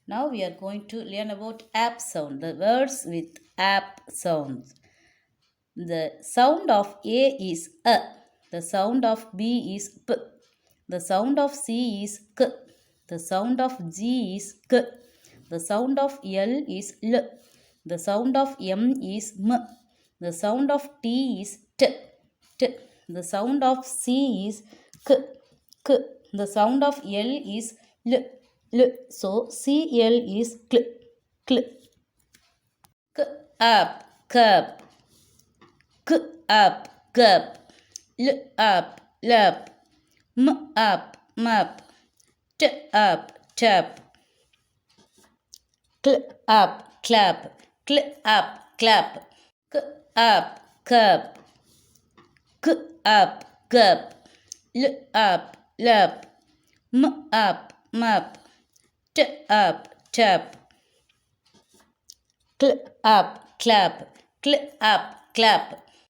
Now we are going to learn about app sound, the words with app sounds. The sound of A is A. The sound of B is P. The sound of C is K. The sound of G is K. The sound of L is L. The sound of M is M. The sound of T is T. T. The sound of C is K. K. The sound of L is L. L. So CL is cl. Cl. K up, cup. K up, cup. L up, lap. M up, map. T up, tap. Cl up, clap. Cl up, clap. K up, cup. K up, cup. L up, lap. M up, map. T up, tap. Cl up, clap. Cl up, clap.